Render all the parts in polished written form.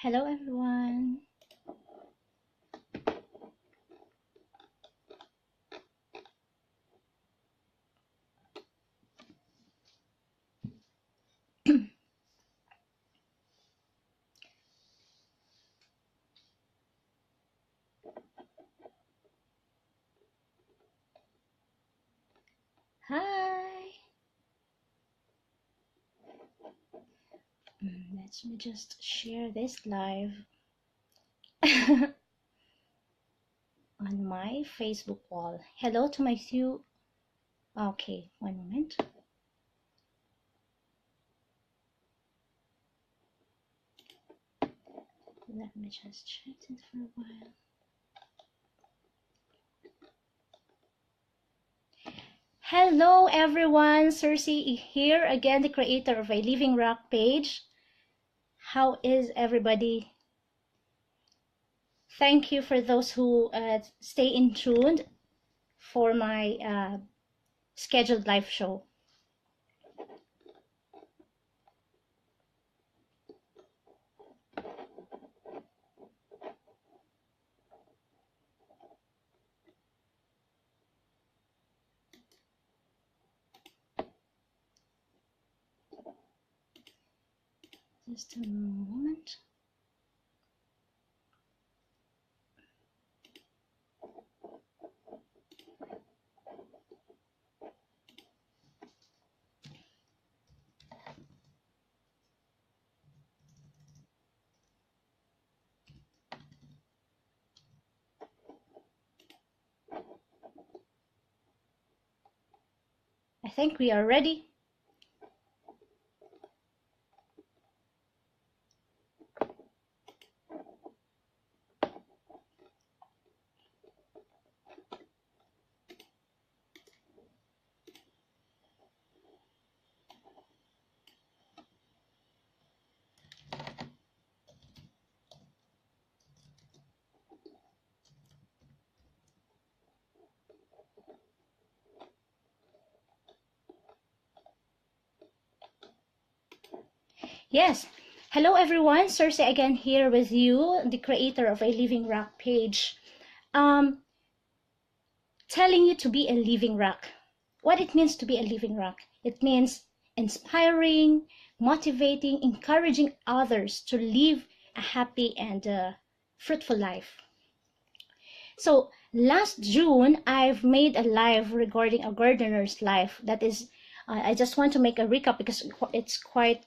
Hello, everyone. Hi. Let me just share this live on my Facebook wall. Hello to my few. Okay, one moment. Let me just check this for a while. Hello, everyone. Cersei here again, the creator of a Living Rock page. How is everybody? Thank you for those who stay in tuned for my scheduled live show. Just a moment. I think we are ready. Yes. Hello, everyone. Cersei again here with you, the creator of a Living Rock page. Telling you to be a living rock. What it means to be a living rock? It means inspiring, motivating, encouraging others to live a happy and fruitful life. So last June, I've made a live regarding a gardener's life. That is, I just want to make a recap because it's quite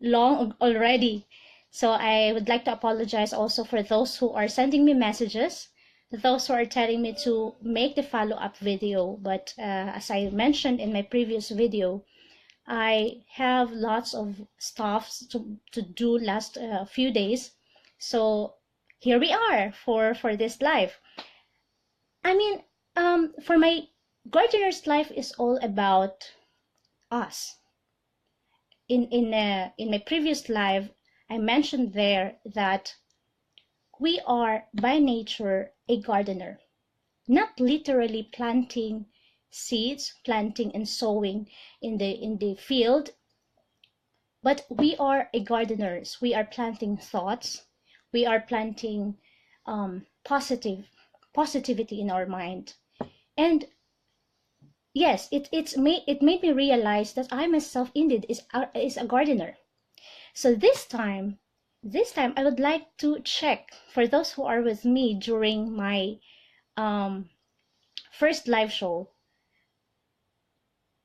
long already. So I would like to apologize also for those who are sending me messages, those who are telling me to make the follow-up video. But as I mentioned in my previous video, I have lots of stuff to do last few days. So here we are for this live. I mean, for my gardener's life is all about us. In my previous live, I mentioned there that we are by nature a gardener, not literally planting seeds, planting and sowing in the field, but we are a gardeners. We are planting thoughts. We are planting positivity in our mind. And yes, it made me realize that I myself indeed is a gardener. So this time I would like to check for those who are with me during my first live show.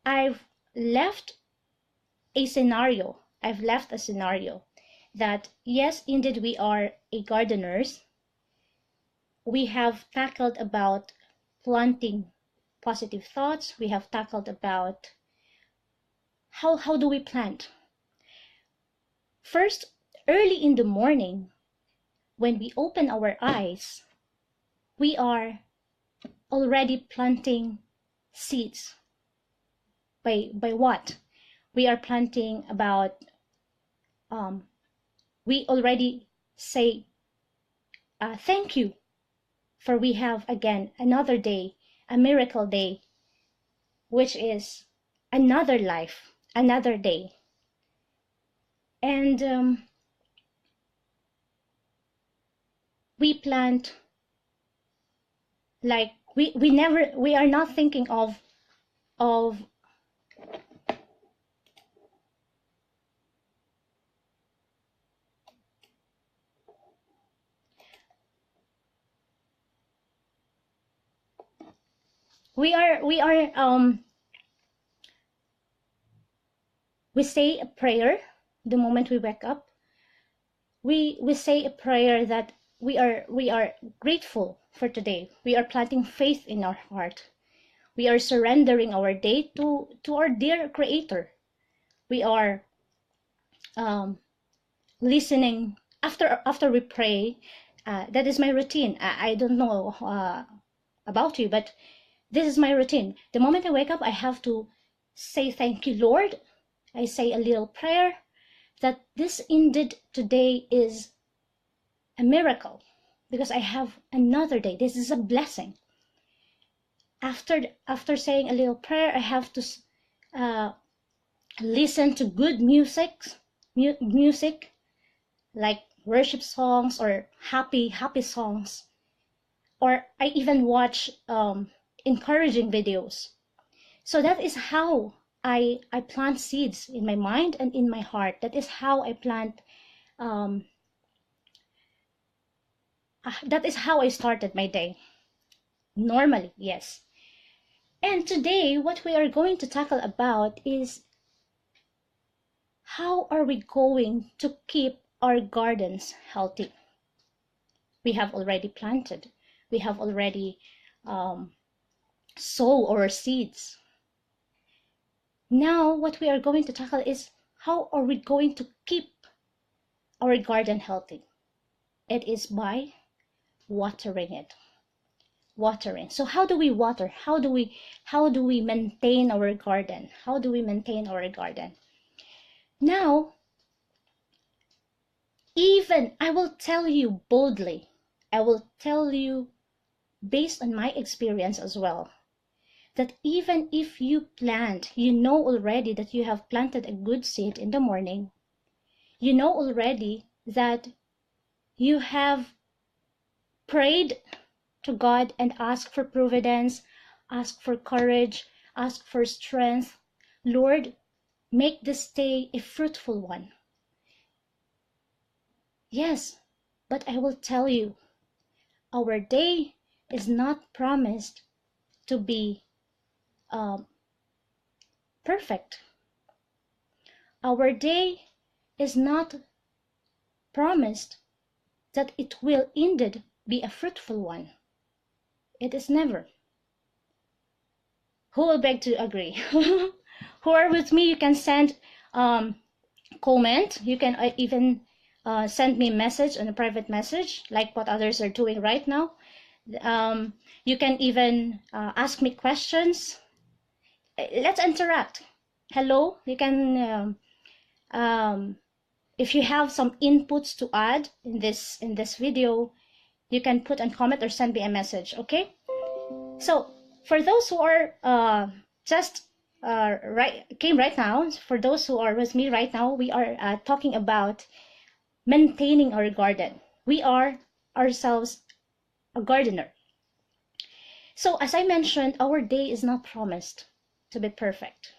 I've left a scenario. I've left a scenario that yes, indeed we are a gardeners. We have tackled about planting positive thoughts. We have tackled about how do we plant. First, early in the morning, when we open our eyes, we are already planting seeds. By what? We are planting about, we already say thank you, for we have again another day, a miracle day, which is another life, another day. And we plant, like we are not thinking of we say a prayer the moment we wake up. We say a prayer that we are grateful for today. We are planting faith in our heart. We are surrendering our day to our dear Creator. We are listening after we pray. That is my routine. I don't know about you, but this is my routine. The moment I wake up, I have to say thank you, Lord. I say a little prayer that this indeed today is a miracle because I have another day. This is a blessing. After saying a little prayer, I have to listen to good music like worship songs or happy songs, or I even watch encouraging videos. So that is how I plant seeds in my mind and in my heart. That is how I plant. That is how I started my day. Normally, yes. And today, what we are going to tackle about is how are we going to keep our gardens healthy? We have already planted. We have already sow our seeds. Now, what we are going to tackle is how are we going to keep our garden healthy? It is by watering it. Watering. So how do we water? How do we maintain our garden? How do we maintain our garden? Now, even I will tell you boldly, I will tell you based on my experience as well, that even if you plant, you know already that you have planted a good seed in the morning, you know already that you have prayed to God and asked for providence, asked for courage, asked for strength. Lord, make this day a fruitful one. Yes, but I will tell you, our day is not promised to be perfect. Our day is not promised that it will indeed be a fruitful one. It is never. Who will beg to agree? Who are with me? You can send comment. You can even send me a message on a private message, like what others are doing right now. You can even ask me questions. Let's interact. Hello. You can, if you have some inputs to add in this video, you can put a comment or send me a message. Okay. So for those who are came right now, for those who are with me right now, we are talking about maintaining our garden. We are ourselves a gardener. So as I mentioned, our day is not promised to be perfect.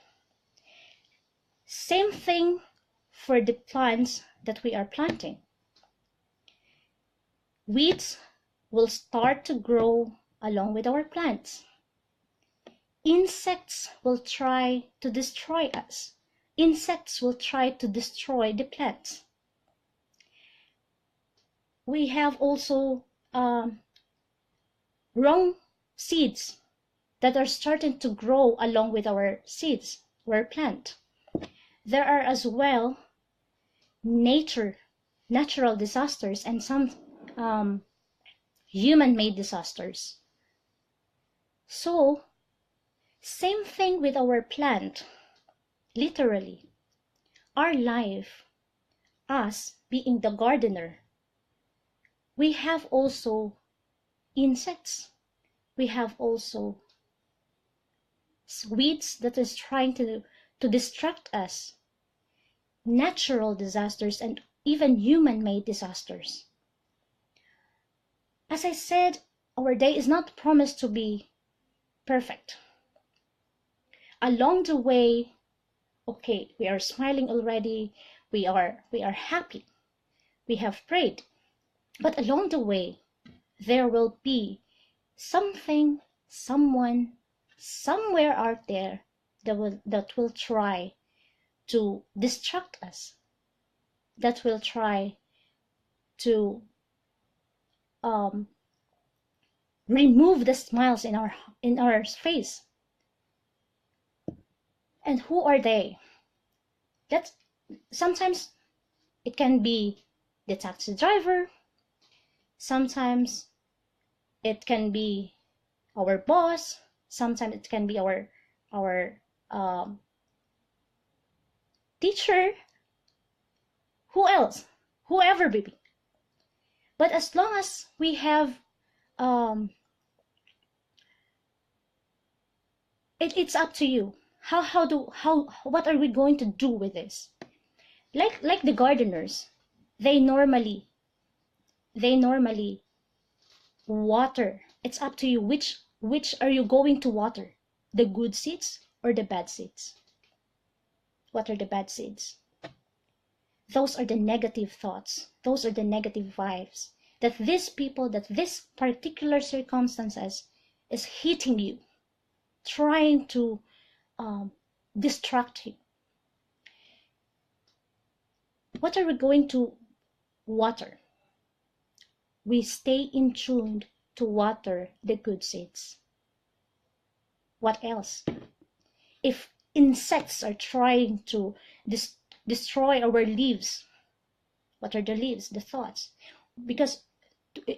Same thing for the plants that we are planting. Weeds will start to grow along with our plants. Insects will try to destroy us. Insects will try to destroy the plants. We have also wrong seeds that are starting to grow along with our seeds, our plant. There are as well natural disasters and some human-made disasters. So, same thing with our plant. Literally, our life, us being the gardener, we have also insects. We have also weeds that is trying to distract us. Natural disasters and even human-made disasters. As I said, our day is not promised to be perfect. Along the way, okay, we are smiling already, we are happy, we have prayed, but along the way there will be something, someone, somewhere out there that will try to distract us, that will try to remove the smiles in our face. And who are they? That sometimes it can be the taxi driver, sometimes it can be our boss, sometimes it can be our teacher, who else, whoever be. But as long as we have it's up to you. What are we going to do with this? Like the gardeners, they normally water. It's up to you which are you going to water, the good seeds or the bad seeds. What are the bad seeds? Those are the negative thoughts, those are the negative vibes that these people, that this particular circumstances is hitting you, trying to distract you. What are we going to water? We stay in tune to water the good seeds. What else? If insects are trying to destroy our leaves, what are the leaves? The thoughts. Because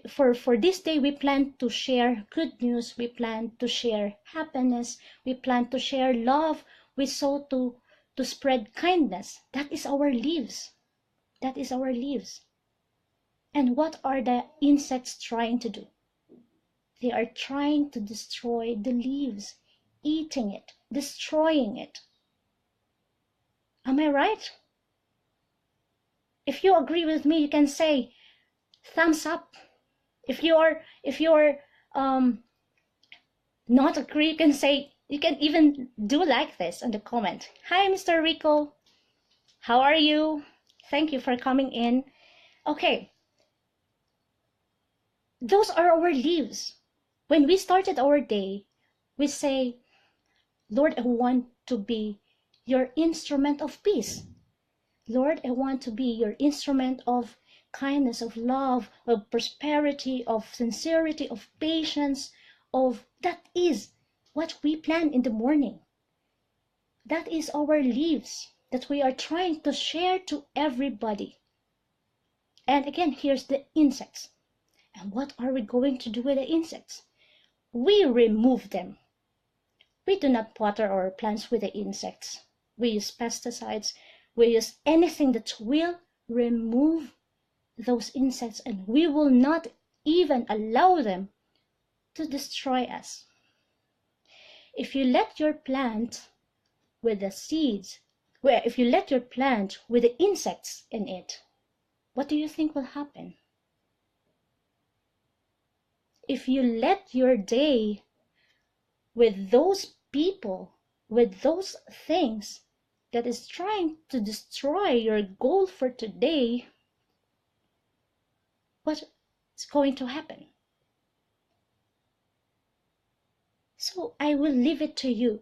for this day we plan to share good news, we plan to share happiness, we plan to share love, we sow to spread kindness. That is our leaves. That is our leaves. And what are the insects trying to do? They are trying to destroy the leaves, eating it, destroying it. Am I right? If you agree with me, you can say thumbs up. If you're not agree, you can say, you can even do like this on the comment. Hi, Mr. Rico. How are you? Thank you for coming in. Okay. Those are our leaves. When we started our day, we say, Lord, I want to be your instrument of peace. Lord, I want to be your instrument of kindness, of love, of prosperity, of sincerity, of patience, of that is what we plan in the morning. That is our leaves that we are trying to share to everybody. And again, here's the insects. And what are we going to do with the insects? We remove them. We do not water our plants with the insects. We use pesticides. We use anything that will remove those insects, and we will not even allow them to destroy us. If you let your plant with the seeds, if you let your plant with the insects in it, what do you think will happen? If you let your day with those people, with those things that is trying to destroy your goal for today, what's going to happen? So I will leave it to you.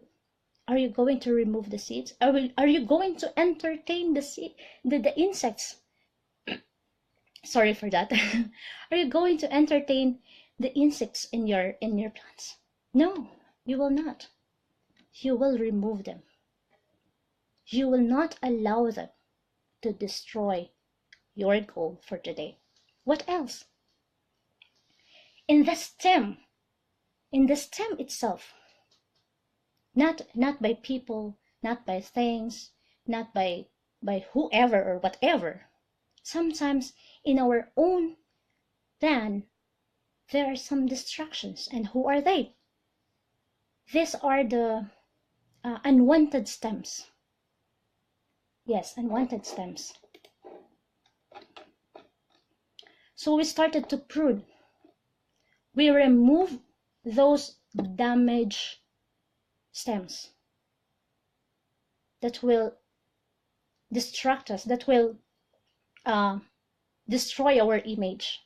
Are you going to remove the seeds? Are you going to entertain the insects? Sorry for that. Are you going to entertain the insects in your plants? No, you will not. You will remove them. You will not allow them to destroy your goal for today. What else? In the stem itself, not by people, not by things, not by whoever or whatever. Sometimes in our own plan, there are some distractions. And who are they? These are the unwanted stems. Yes, unwanted stems. So we started to prune. we remove those damaged stems that will destruct us, that will destroy our image.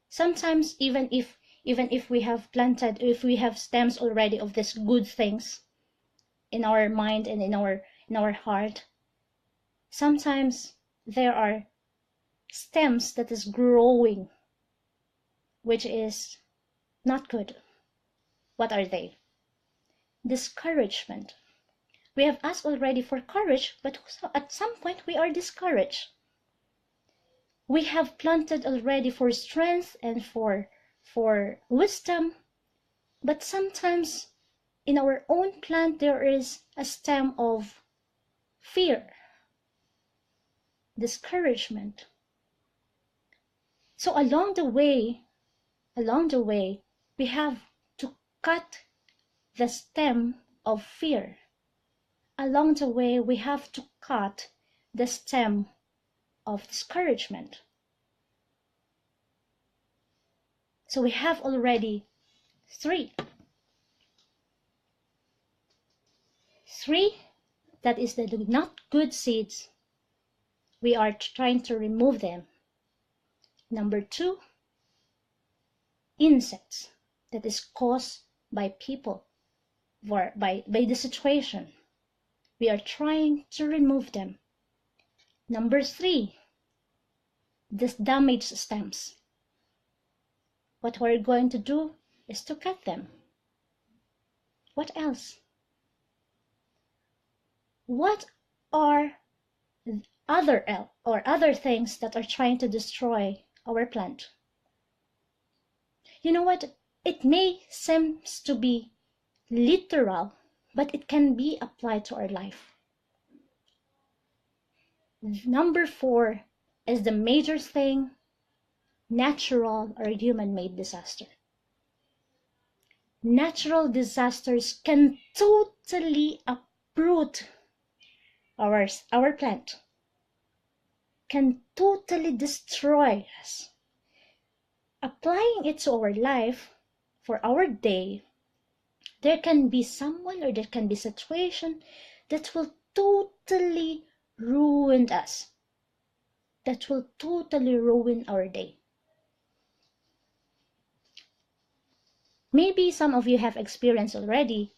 Sometimes even if we have planted, if we have stems already of these good things in our mind and in our heart, sometimes there are stems that is growing which is not good. What are they? Discouragement. We have asked already for courage, but at some point we are discouraged. We have planted already for strength and for wisdom, but sometimes in our own plant there is a stem of fear, discouragement. So along the way, we have to cut the stem of fear. Along the way, we have to cut the stem of discouragement. So we have already three. Three, that is the not good seeds. We are trying to remove them. Number two, insects, that is caused by people, or by the situation. We are trying to remove them. Number three, these damaged stems. What we're going to do is to cut them. What else? What are other things that are trying to destroy our plant? You know what? It may seem to be literal, but it can be applied to our life. Number four is the major thing: natural or human-made disaster. Natural disasters can totally uproot our plant, can totally destroy us. Applying it to our life, for our day, there can be someone or there can be situation that will totally ruin us, that will totally ruin our day. Maybe some of you have experienced already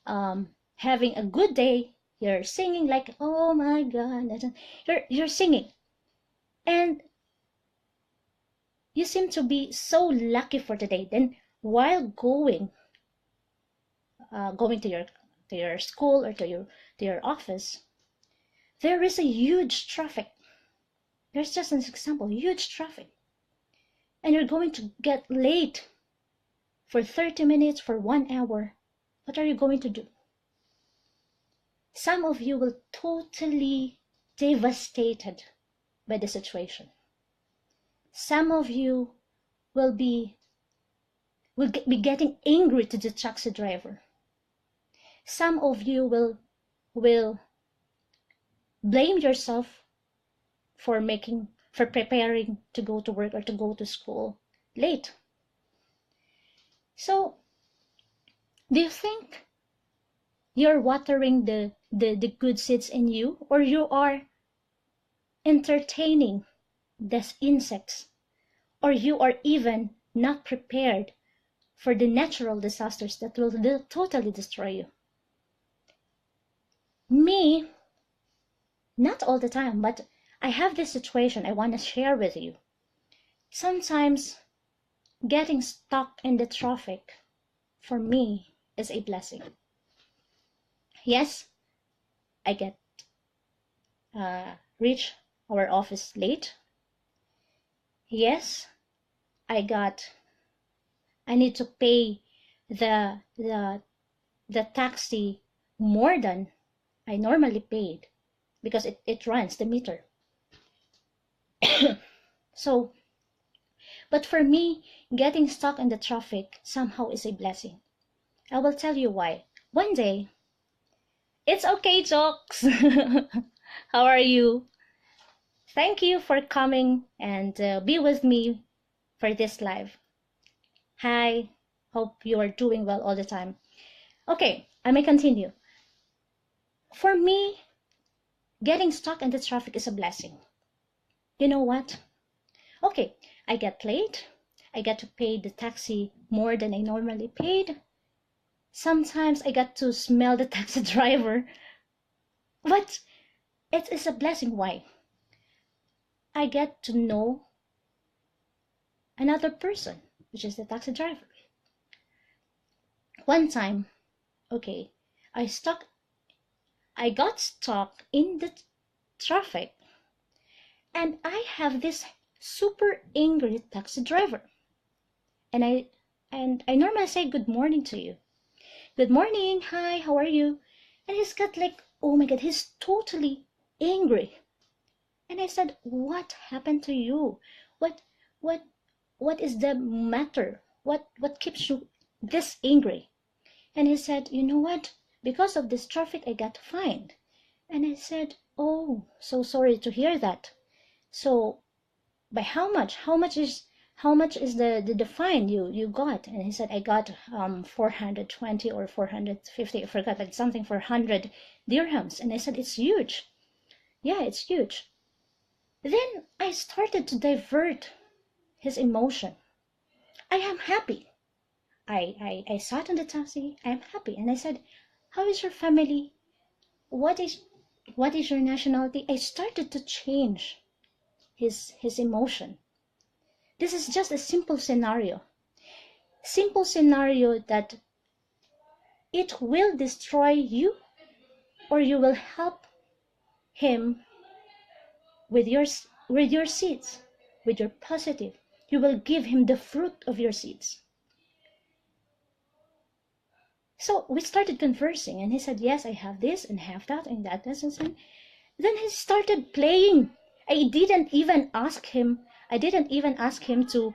having a good day. You're singing like, oh my God, you're singing, and you seem to be so lucky for today. Then while going to your school or to your office, there is a huge traffic. There's just an example, huge traffic, and you're going to get late for 30 minutes, for 1 hour. What are you going to do? Some of you will totally devastated by the situation. Some of you will be getting angry to the taxi driver. Some of you will blame yourself for preparing to go to work or to go to school late. So, do you think you're watering the good seeds in you, or you are entertaining these insects, or you are even not prepared for the natural disasters that will totally destroy you? Me, not all the time, but I have this situation I want to share with you. Sometimes getting stuck in the traffic for me is a blessing. Yes, I get reach our office late. Yes, I need to pay the taxi more than I normally paid because it runs the meter. So, but for me, getting stuck in the traffic somehow is a blessing. I will tell you why. One day, it's okay, Jokes. How are you? Thank you for coming and be with me for this live. Hi, hope you are doing well all the time. Okay, I may continue. For me, getting stuck in the traffic is a blessing. You know what? Okay, I get late. I get to pay the taxi more than I normally paid. Sometimes I get to smell the taxi driver. But it is a blessing. Why? I get to know another person, which is the taxi driver. One time, okay, I got stuck in the traffic, and I have this super angry taxi driver. And I normally say good morning to you. Good morning, hi, how are you? And he's got like, oh my god, he's totally angry. And I said, what happened to you? What what what is the matter? What keeps you this angry? And he said, you know what? Because of this traffic I got fined. And I said, oh, so sorry to hear that. So by how much? How much is the fine you got? And he said, I got 420 or 450, I forgot, like something, for 100 dirhams. And I said, it's huge. Yeah, it's huge. Then I started to divert his emotion. I am happy. I sat in the taxi. I am happy. And I said, how is your family? What is your nationality? I started to change his emotion. This is just a simple scenario. Simple scenario that it will destroy you, or you will help him with your seeds, with your positive. You will give him the fruit of your seeds. So we started conversing, and he said, yes, I have this and have that and that. And then he started playing. I didn't even ask him to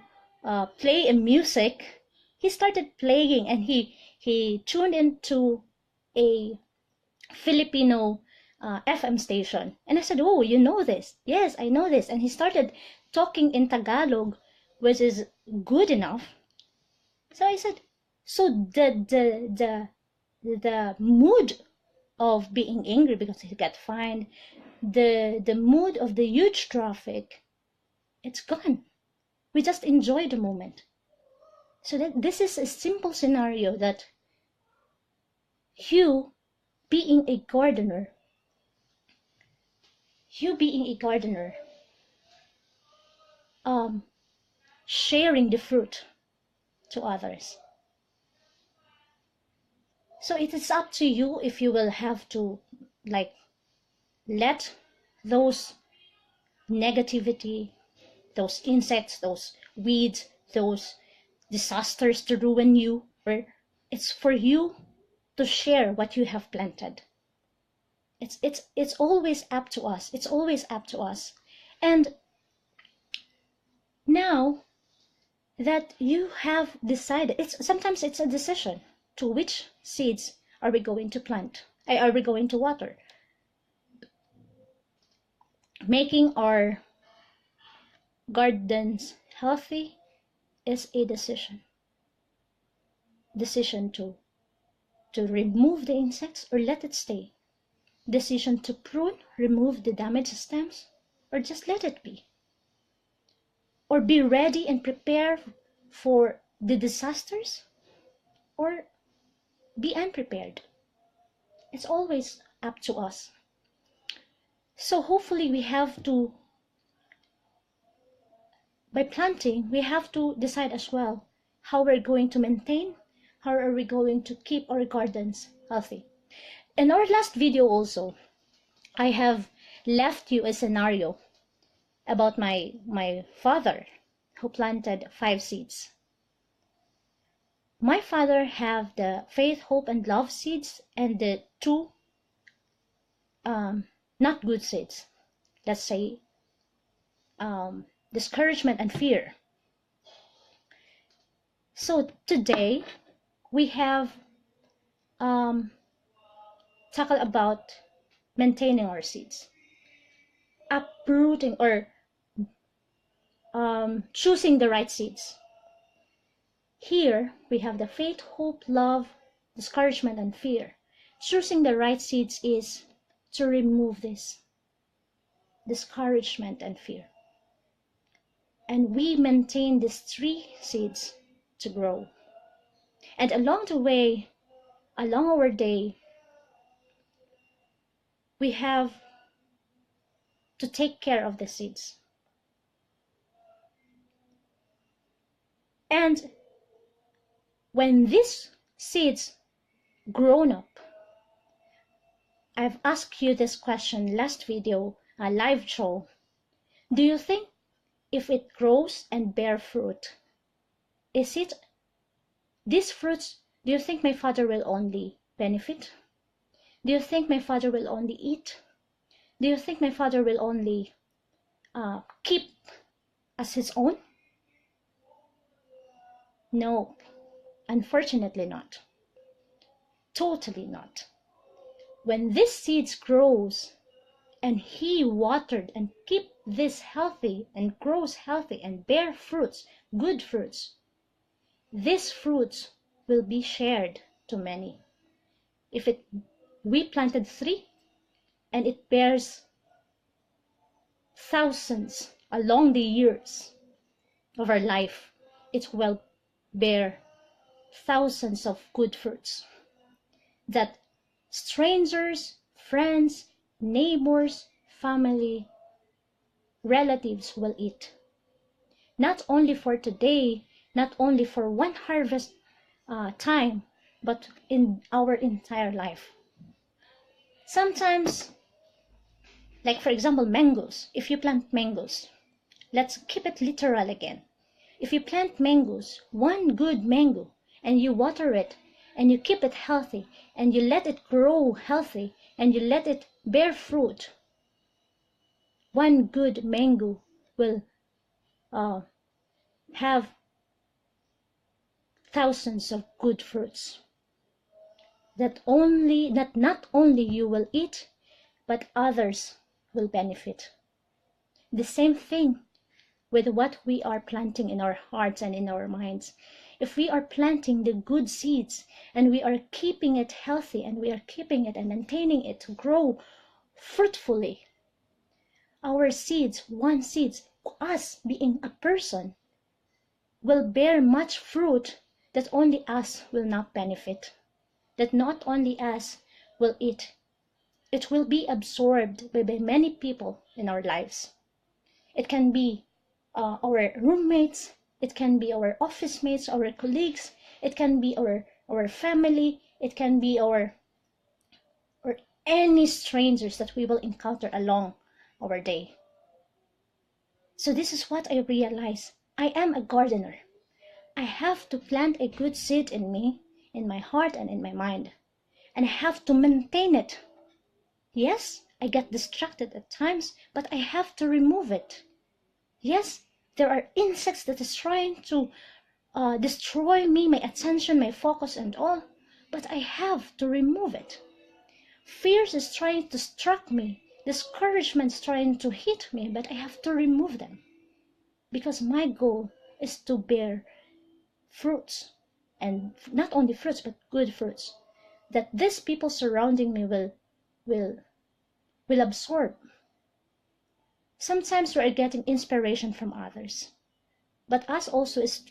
play a music. He started playing, and he tuned into a Filipino FM station. And I said, oh, you know this? Yes, I know this. And he started talking in Tagalog, which is good enough. So I said, so the mood of being angry because he got fined, the mood of the huge traffic, it's gone. We just enjoy the moment. So this is a simple scenario that you being a gardener, you being a gardener, sharing the fruit to others. So it is up to you if you will have to like let those negativity, those insects, those weeds, those disasters to ruin you, or it's for you to share what you have planted. It's always up to us. It's always up to us. And now that you have decided, sometimes it's a decision to which seeds are we going to plant, are we going to water. Making our gardens healthy is a decision to remove the insects or let it stay, decision to prune, remove the damaged stems, or just let it be, or be ready and prepare for the disasters, or be unprepared. It's always up to us. So hopefully by planting, we have to decide as well how we're going to maintain, how are we going to keep our gardens healthy. In our last video also, I have left you a scenario about my father who planted 5 seeds. My father have the faith, hope, and love seeds, and the 2 not good seeds. Let's say discouragement and fear. So today we have tackled about maintaining our seeds, uprooting or choosing the right seeds. Here we have the faith, hope, love, discouragement, and fear. Choosing the right seeds is to remove this discouragement and fear. And we maintain these 3 seeds to grow. And along the way, along our day, we have to take care of the seeds. And when these seeds grown up, I've asked you this question last video, a live show. Do you think if it grows and bear fruit, is it these fruits, do you think my father will only benefit? Do you think my father will only eat? Do you think my father will only keep as his own? No, unfortunately not. Totally not. When this seeds grows and he watered and keep this healthy and grows healthy and bear fruits, good fruits, these fruits will be shared to many. If we planted 3 and it bears thousands along the years of our life, it will bear thousands of good fruits that strangers, friends, neighbors, family, relatives will eat. Not only for today, not only for one harvest time, but in our entire life. Sometimes, like for example, mangoes. If you plant mangoes, let's keep it literal again. If you plant mangoes, one good mango, and you water it, and you keep it healthy, and you let it grow healthy, and you let it bear fruit, one good mango will have thousands of good fruits that not only you will eat, but others will benefit. The same thing with what we are planting in our hearts and in our minds. If we are planting the good seeds and we are keeping it healthy and we are keeping it and maintaining it to grow fruitfully, our seeds, us being a person, will bear much fruit that only us will not benefit, that not only us will eat. It will be absorbed by many people in our lives. It can be our roommates, it can be our office mates, our colleagues, it can be our family, it can be or any strangers that we will encounter along our day. So this is what I realize. I am a gardener. I have to plant a good seed in me, in my heart and in my mind. And I have to maintain it. Yes, I get distracted at times, but I have to remove it. Yes, there are insects that is trying to destroy me, my attention, my focus and all, but I have to remove it. Fears is trying to struck me. Discouragement is trying to hit me, but I have to remove them. Because my goal is to bear fruits, and not only fruits but good fruits that these people surrounding me will absorb. Sometimes we are getting inspiration from others, but us also is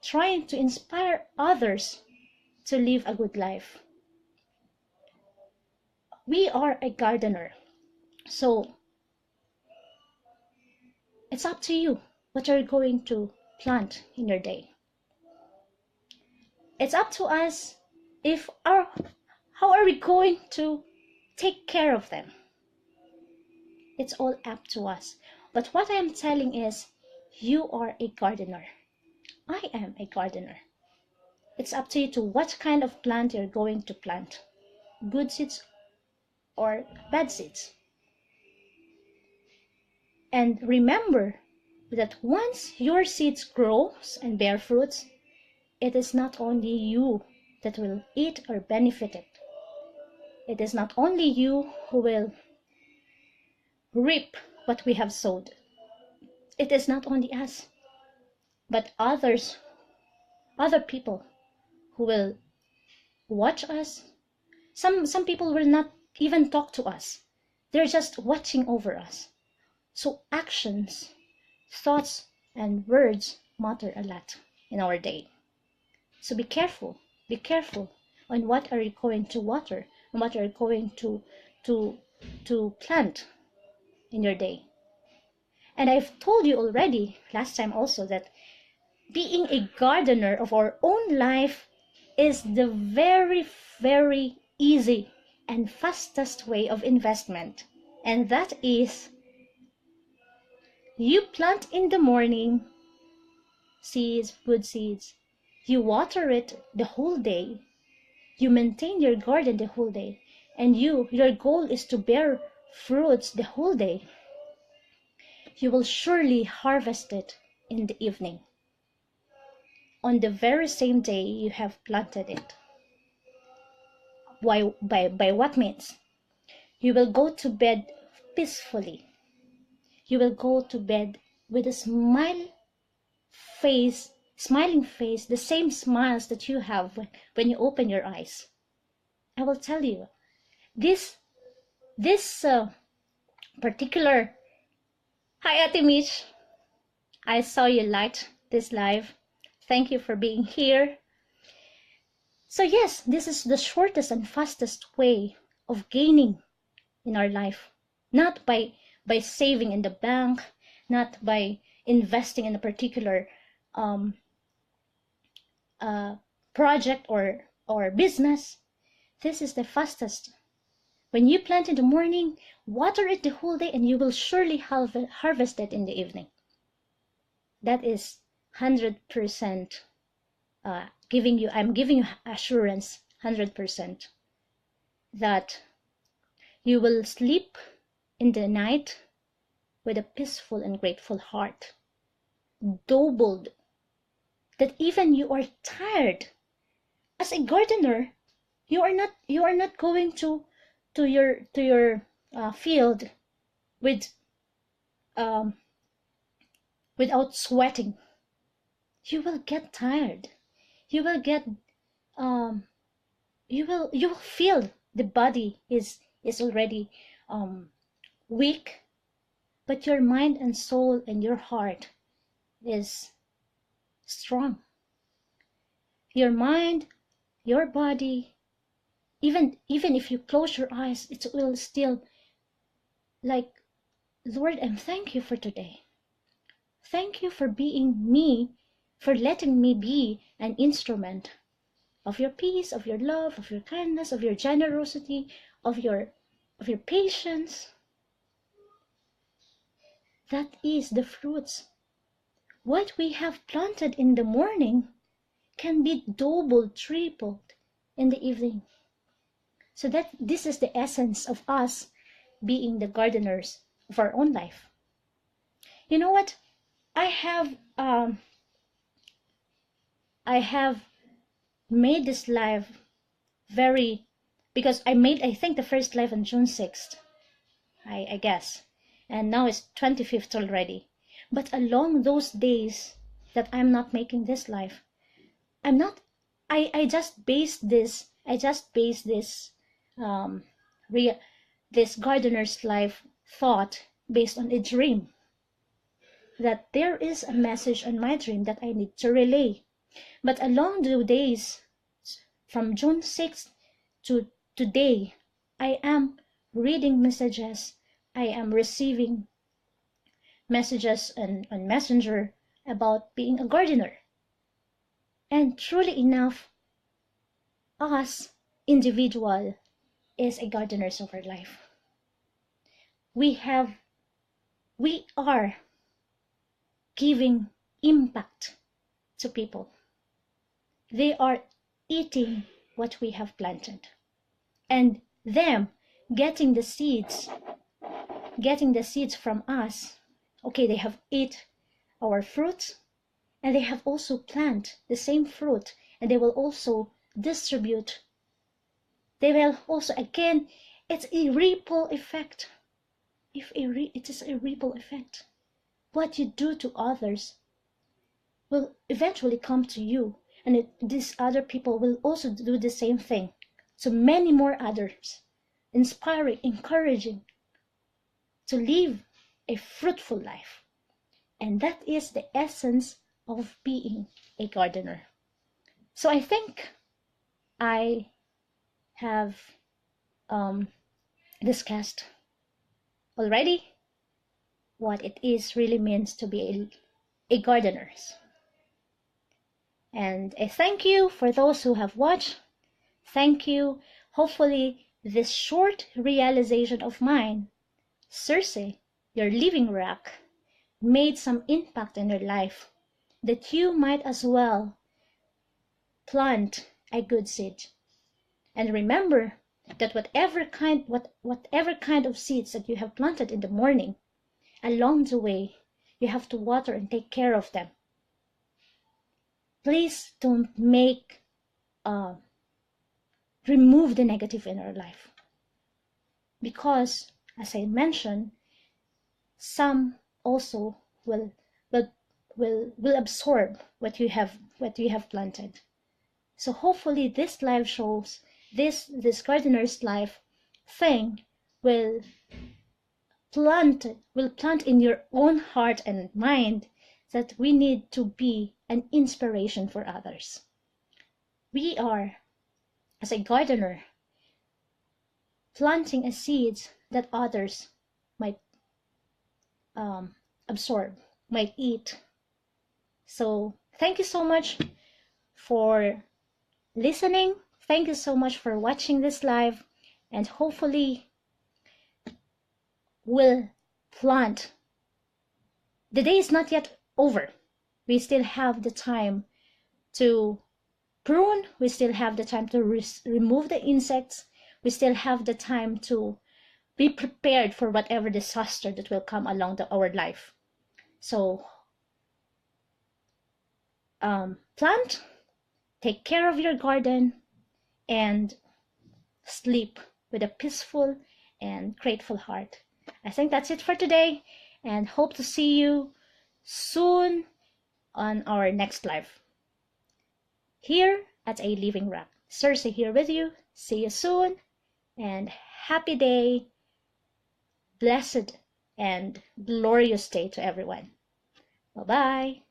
trying to inspire others to live a good life. We are a gardener, so it's up to you what you're going to plant in your day. It's up to us how are we going to take care of them. It's all up to us. But what I am telling is, you are a gardener. I am a gardener. It's up to you to what kind of plant you're going to plant. Good seeds or bad seeds. And remember that once your seeds grows and bear fruits, it is not only you that will eat or benefit it. It is not only you who will reap what we have sowed. It is not only us, but others other people who will watch us. Some people will not even talk to us. They're just watching over us. So actions, thoughts, and words matter a lot in our day. So be careful. Be careful on what are you going to water and what are you going to plant in your day. And I've told you already last time also that being a gardener of our own life is the very, very easy and fastest way of investment. And that is, you plant in the morning seeds, good seeds. You water it the whole day. You maintain your garden the whole day. And your goal is to bear fruits the whole day. You will surely harvest it in the evening, on the very same day you have planted it. Why, by what means? You will go to bed peacefully. You will go to bed with a smiling face, the same smiles that you have when you open your eyes. I will tell you, this particular, hi Ate Mitch, I saw you liked this live. Thank you for being here. So yes, this is the shortest and fastest way of gaining in our life. Not by saving in the bank, not by investing in a particular project or business. This is the fastest. When you plant in the morning, water it the whole day, and you will surely harvest it in the evening. That is 100%. I'm giving you assurance, 100%, that you will sleep in the night with a peaceful and grateful heart, doubled, that even you are tired. As a gardener, you are not going to your field with without sweating. You will get tired. You will get you will feel the body is already weak, but your mind and soul and your heart is strong. Your mind, your body, even if you close your eyes, it will still like, Lord, and thank you for today. Thank you for being me, for letting me be an instrument of your peace, of your love, of your kindness, of your generosity, of your patience. That is the fruits. What we have planted in the morning can be doubled, tripled in the evening. So that this is the essence of us being the gardeners of our own life. You know what? I have made this live because I think the first live on June 6th, I guess, and now it's 25th already. But along those days that I'm not making this live, I just based this this gardener's life thought based on a dream, that there is a message on my dream that I need to relay. But along the days from June 6th to today, I am reading messages, I am receiving messages on Messenger about being a gardener. And truly enough, us individual is a gardeners of our life. We are giving impact to people. They are eating what we have planted, and them getting the seeds from us. Okay, they have ate our fruits, and they have also planted the same fruit, and they will also distribute. They will also, again, it's a ripple effect. It is a ripple effect. What you do to others will eventually come to you. and these other people will also do the same thing to many more others, inspiring, encouraging to live a fruitful life. And that is the essence of being a gardener. So I think I have discussed already what it is really means to be a gardener. And I thank you for those who have watched. Thank you. Hopefully this short realization of mine, Circe, your living rock, made some impact in your life, that you might as well plant a good seed. And remember that whatever kind of seeds that you have planted in the morning, along the way, you have to water and take care of them. Please don't remove the negative in our life. Because, as I mentioned, some also will absorb what you have planted. So hopefully this live shows, this gardener's life thing will plant in your own heart and mind that we need to be an inspiration for others. We are, as a gardener, planting a seed that others might absorb, might eat. So thank you so much for listening. Thank you so much for watching this live, and hopefully we'll plant. The day is not yet over. We still have the time to prune. We still have the time to remove the insects. We still have the time to be prepared for whatever disaster that will come along our life. So plant, take care of your garden, and sleep with a peaceful and grateful heart. I think that's it for today, and hope to see you soon on our next live here at A Living Rock. Circe here with you. See you soon, and happy day, blessed and glorious day to everyone. Bye-bye.